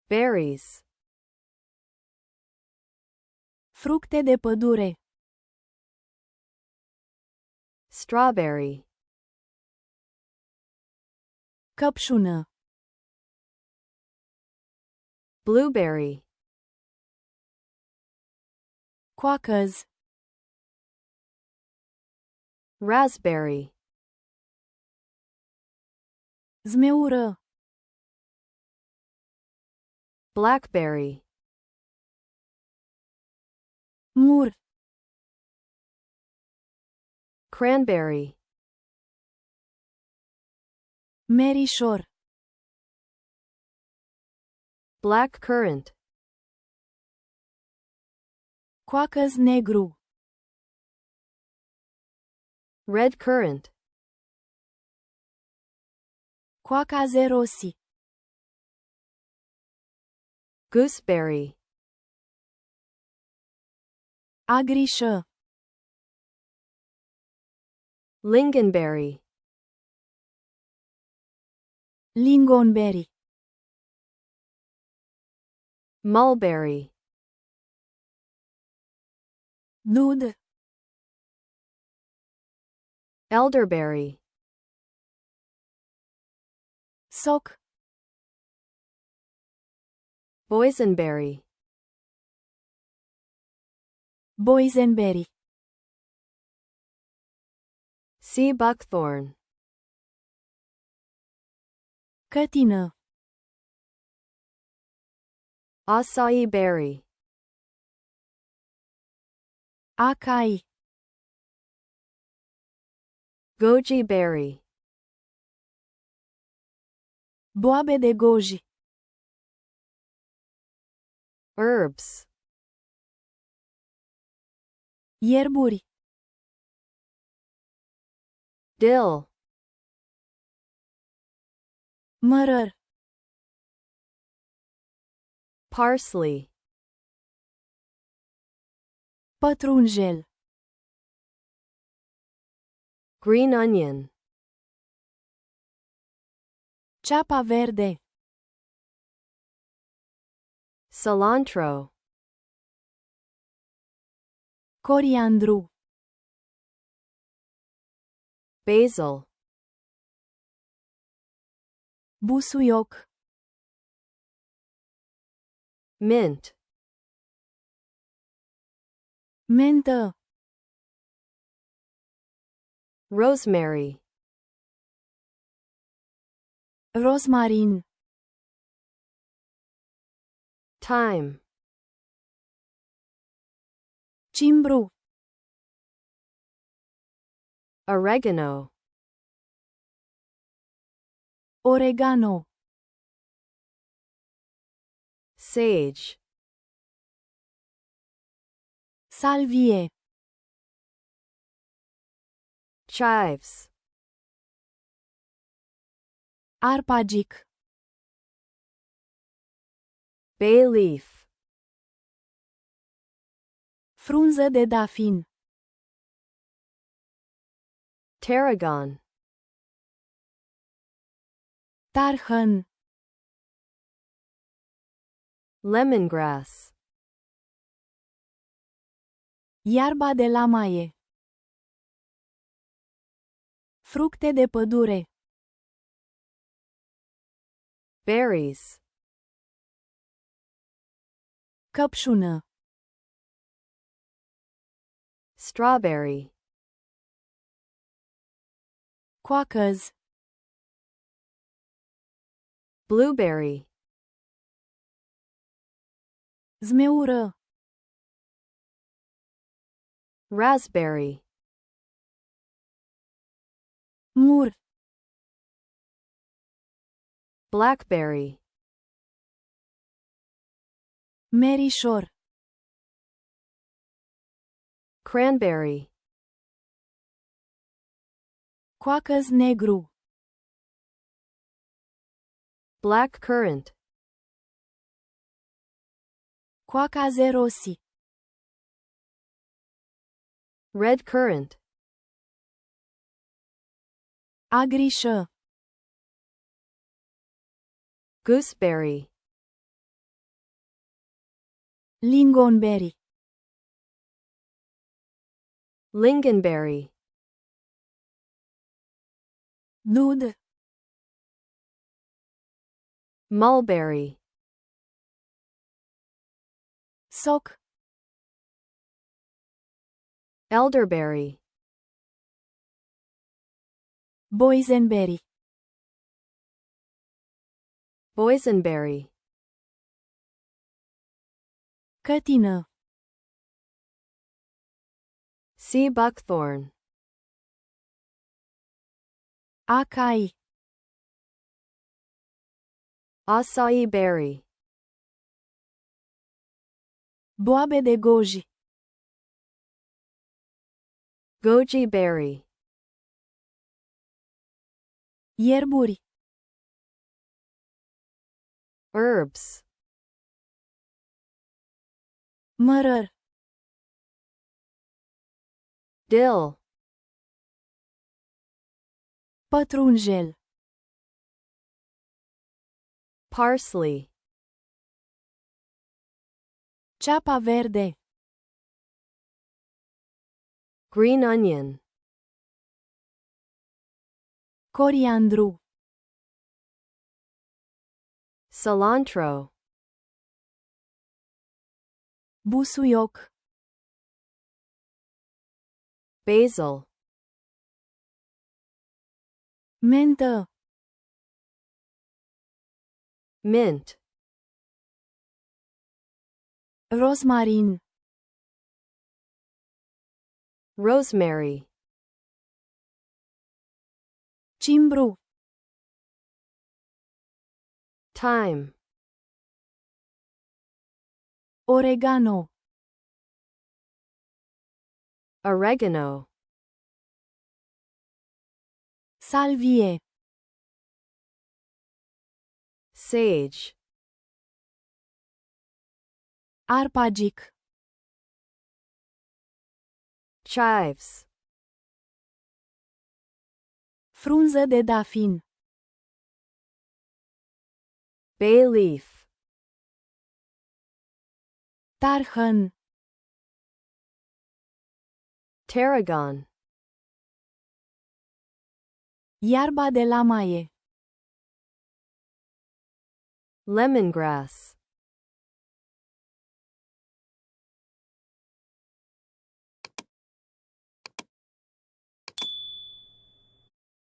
Berries. Fructe de pădure. Strawberry. Căpșună. Blueberry. Coacăz. Raspberry. Zmeură. Blackberry. Mur. Cranberry. Merișor. Black currant. Coacăz negru. Red currant. Coacaze rosi. Gooseberry. Agrișă. Lingonberry. Lingonberry. Mulberry. Dud. Elderberry. Soc. Boysenberry. Boysenberry. Sea buckthorn. Cătină. Acai berry. Acai. Goji berry. Boabe de goji. Herbs. Ierburi. Dill. Mărăr. Parsley. Pătrunjel. Green onion. Ceapa verde. Cilantro. Coriandru. Basil. Busuioc. Mint. Mentă. Rosemary. Rosmarin. Thyme. Cimbru. Oregano. Oregano. Sage. Salvie. Chives. Arpagic. Bay leaf. Frunză de dafin. Tarragon. Tarhăn. Lemongrass. Iarba de lamaie. Fructe de pădure. Berries. Căpșună. Strawberry. Coacăz. Blueberry. Zmeură. Raspberry. Mur. Blackberry. Merișor. Cranberry. Coacăz negru. Black currant. Coacaze rosi. Red currant. Agrișă. Gooseberry. lingonberry, lingonberry, dud, mulberry, soc, elderberry, boysenberry, boysenberry, cătină, sea buckthorn, acai, acai berry, boabe de goji, goji berry, ierburi, herbs, mărăr, dill, pătrunjel, parsley, ceapa verde, green onion, coriandru, cilantro, busuioc, basil, mentă, mint, rosmarin, rosemary, cimbru, thyme, oregano, oregano, salvie, sage, arpagic, chives, frunză de dafin, bay leaf, tarhăn, tarragon, iarba de la maie, lemongrass,